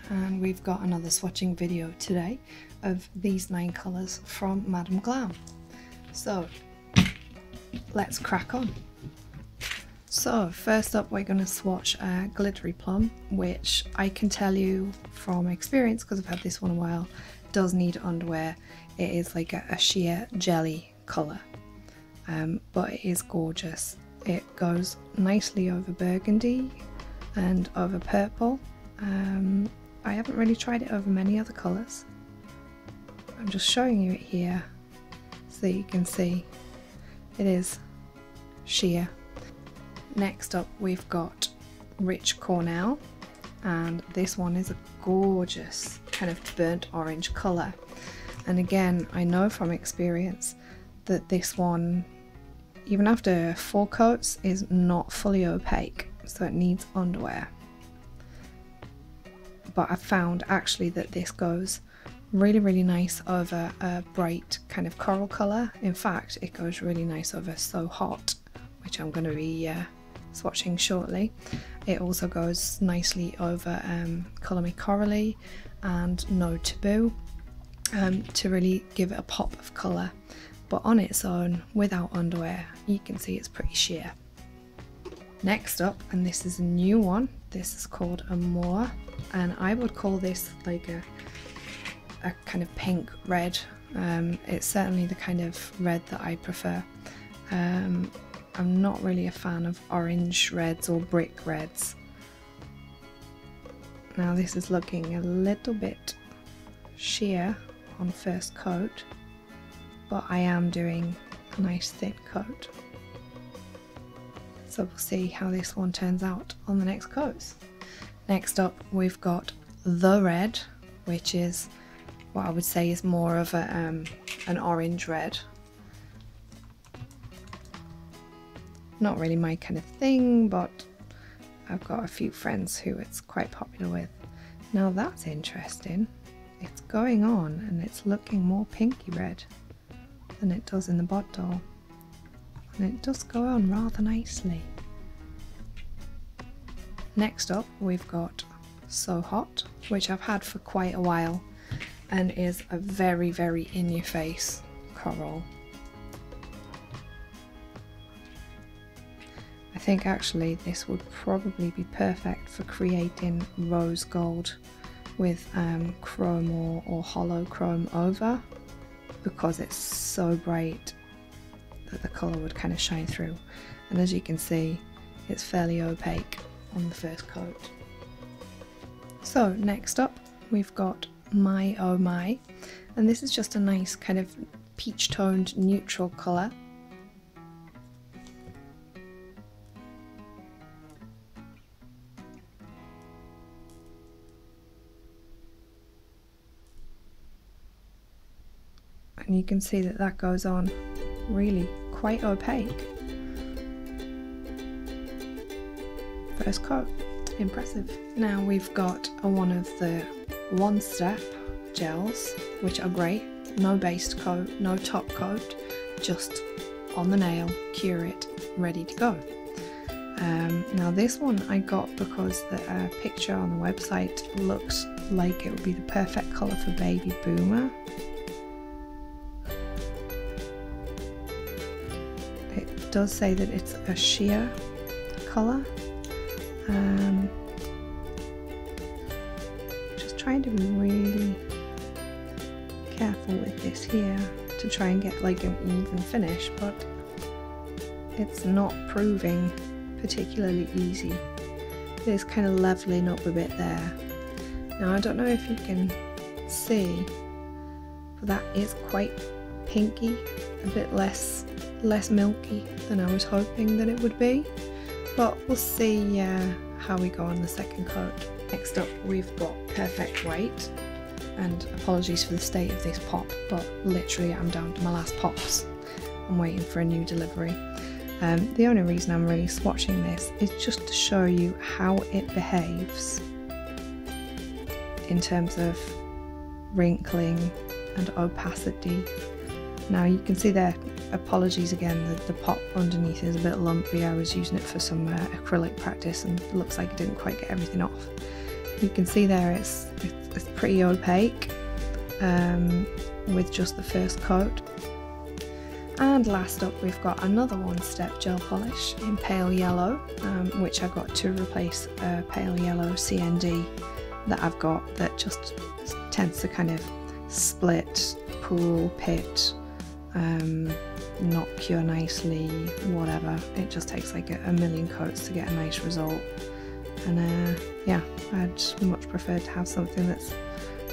here, and we've got another swatching video today of these 9 colours from Madam Glam. So let's crack on. So first up we're going to swatch Glittery Plum, which I can tell you from experience, because I've had this one a while, does need underwear. It is like a sheer jelly colour, but it is gorgeous. It goes nicely over burgundy and over purple. I haven't really tried it over many other colours. I'm just showing you it here so that you can see it is sheer. Next up we've got Rich Cornell, and this one is a gorgeous kind of burnt orange colour. And again, I know from experience that this one, even after 4 coats, is not fully opaque, so it needs underwear. But I found actually that this goes really nice over a bright kind of coral colour. In fact, it goes really nice over So Hot, which I'm going to be swatching shortly. It also goes nicely over Colour Me Corally and No Taboo, to really give it a pop of colour. But on its own, without underwear, you can see it's pretty sheer. Next up, and this is a new one, this is called Amour, and I would call this like a kind of pink red. It's certainly the kind of red that I prefer. I'm not really a fan of orange reds or brick reds. Now this is looking a little bit sheer on first coat, but I am doing a nice thin coat. So we'll see how this one turns out on the next coats. Next up we've got the red, which is what I would say is more of a, an orange red. Not really my kind of thing, but I've got a few friends who it's quite popular with. Now that's interesting. It's going on and it's looking more pinky red than it does in the bottle, and it does go on rather nicely. Next up we've got So Hot, which I've had for quite a while and is a very in your face coral. I think actually this would probably be perfect for creating rose gold with chrome or hollow chrome over, because it's so bright that the colour would kind of shine through. And as you can see, it's fairly opaque on the first coat. So next up we've got My Oh My, and this is just a nice kind of peach toned neutral colour. And you can see that that goes on really quite opaque. First coat, impressive. Now we've got one of the One Step gels, which are great. No base coat, no top coat, just on the nail, cure it, ready to go. Now this one I got because the picture on the website looked like it would be the perfect colour for Baby Boomer. It does say that it's a sheer colour. Just trying to be really careful with this here to try and get like an even finish, but it's not proving particularly easy. It's kind of leveling up a bit there. Now I don't know if you can see, but that is quite pinky, a bit less milky than I was hoping that it would be, but we'll see how we go on the second coat. Next up we've got Perfect White, and apologies for the state of this pop, but literally I'm down to my last pops. I'm waiting for a new delivery. The only reason I'm really swatching this is just to show you how it behaves in terms of wrinkling and opacity. Now you can see there, apologies again, the pop underneath is a bit lumpy. I was using it for some acrylic practice and it looks like it didn't quite get everything off. you can see there it's pretty opaque with just the first coat. And last up we've got another One Step gel polish in pale yellow, which I got to replace a pale yellow CND that I've got that just tends to kind of split, pool, pit, not cure nicely, whatever. It just takes like a million coats to get a nice result. And yeah, I'd much prefer to have something that's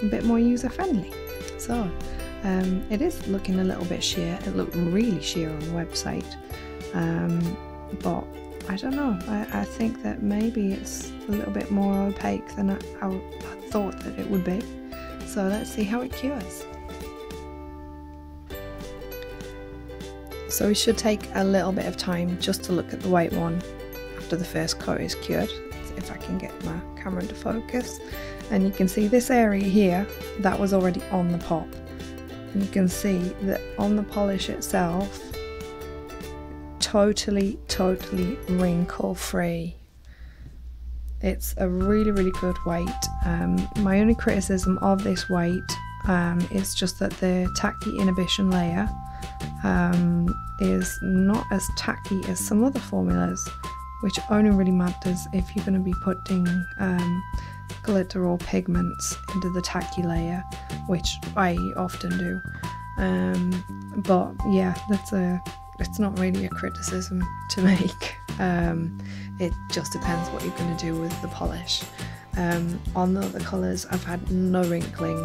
a bit more user friendly. So it is looking a little bit sheer. It looked really sheer on the website, but I don't know, I think that maybe it's a little bit more opaque than I thought that it would be. So let's see how it cures. So we should take a little bit of time just to look at the white one after the first coat is cured, if I can get my camera to focus. And you can see this area here, that was already on the pop. And you can see that on the polish itself, totally wrinkle free. It's a really good white. My only criticism of this white is just that the tacky inhibition layer is not as tacky as some other formulas, which only really matters if you're going to be putting glitter or pigments into the tacky layer, which I often do. But yeah, it's not really a criticism to make. It just depends what you're going to do with the polish. On the other colours I've had no wrinkling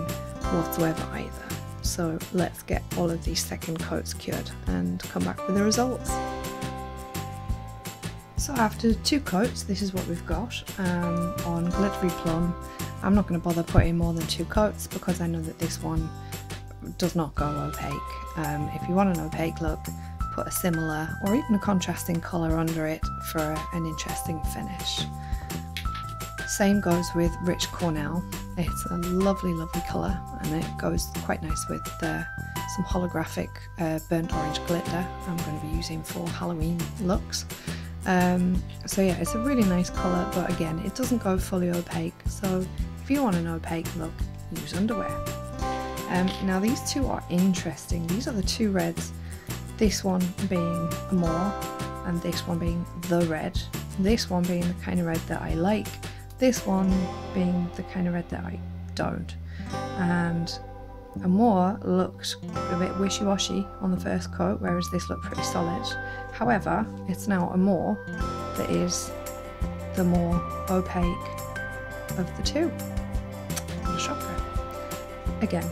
whatsoever either. So let's get all of these second coats cured and come back with the results. So after 2 coats, this is what we've got on Glittery Plum. I'm not going to bother putting more than 2 coats because I know that this one does not go opaque. If you want an opaque look, put a similar or even a contrasting colour under it for an interesting finish. Same goes with Rich Cornell. It's a lovely colour and it goes quite nice with some holographic burnt orange glitter I'm going to be using for Halloween looks. So yeah, it's a really nice colour, but again, it doesn't go fully opaque, so if you want an opaque look, use underwear. Now these two are interesting. These are the 2 reds, this one being Amour and this one being the red, this one being the kind of red that I like, this one being the kind of red that I don't. And Amour looked a bit wishy-washy on the first coat, whereas this looked pretty solid. However, it's now Amour that is the more opaque of the 2. What a shocker. Again,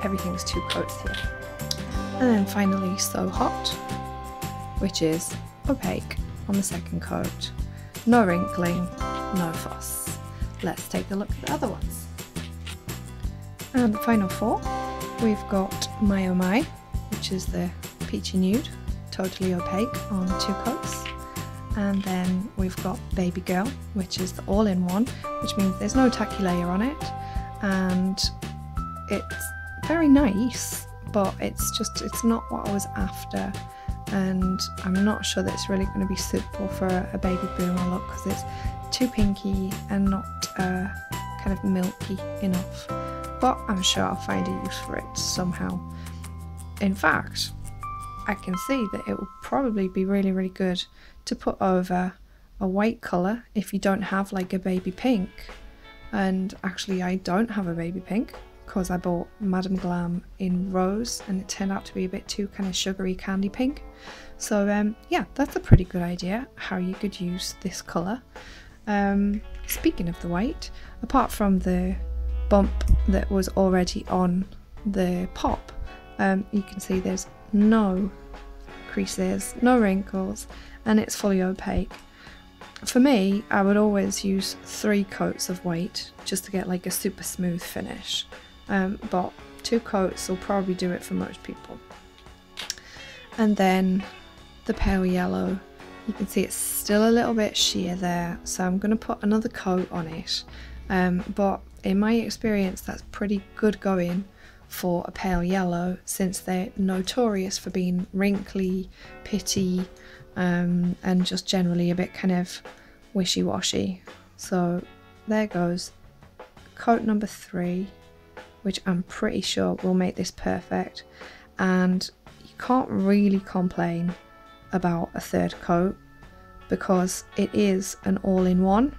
everything's 2 coats here. And then finally So Hot, which is opaque on the second coat. No wrinkling, no fuss. Let's take a look at the other ones. And the final 4, we've got My Oh My, which is the peachy nude, totally opaque on 2 coats. And then we've got Baby Girl, which is the all-in-one, which means there's no tacky layer on it. And it's very nice, but it's not what I was after. And I'm not sure that it's really going to be suitable for a baby boomer look because it's too pinky and not kind of milky enough. But I'm sure I'll find a use for it somehow. In fact, I can see that it will probably be really good to put over a white colour if you don't have like a baby pink. And actually I don't have a baby pink because I bought Madam Glam in rose and it turned out to be a bit too kind of sugary candy pink. So yeah, that's a pretty good idea how you could use this colour. Speaking of the white, apart from the bump that was already on the pop, you can see there's no creases, no wrinkles, and it's fully opaque. For me, I would always use 3 coats of white just to get like a super smooth finish, but 2 coats will probably do it for most people. And then the pale yellow, you can see it's still a little bit sheer there, so I'm going to put another coat on it, but in my experience that's pretty good going for a pale yellow since they're notorious for being wrinkly, pitty, and just generally a bit kind of wishy-washy. So there goes coat number 3, which I'm pretty sure will make this perfect, and you can't really complain about a third coat because it is an all-in-one,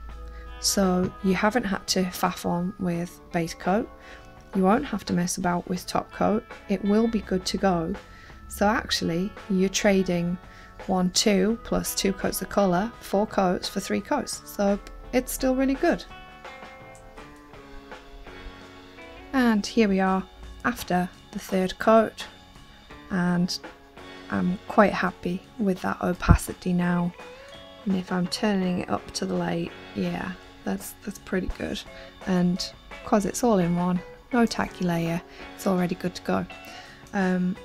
so you haven't had to faff on with base coat, you won't have to mess about with top coat, it will be good to go. So actually you're trading 1, 2 plus 2 coats of colour, 4 coats for 3 coats, so it's still really good. And here we are after the third coat, and I'm quite happy with that opacity now, and if I'm turning it up to the light, yeah, that's pretty good, and because it's all in one, no tacky layer, it's already good to go.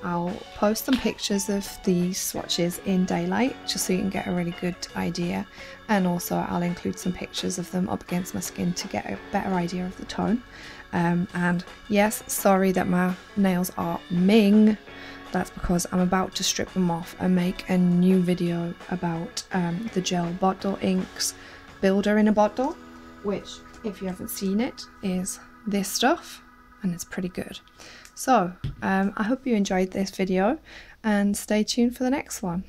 I'll post some pictures of these swatches in daylight just so you can get a really good idea, and also I'll include some pictures of them up against my skin to get a better idea of the tone. And yes, sorry that my nails are ming, that's because I'm about to strip them off and make a new video about the gel bottle inks builder in a bottle, which if you haven't seen it is this stuff, and it's pretty good. So I hope you enjoyed this video and stay tuned for the next one.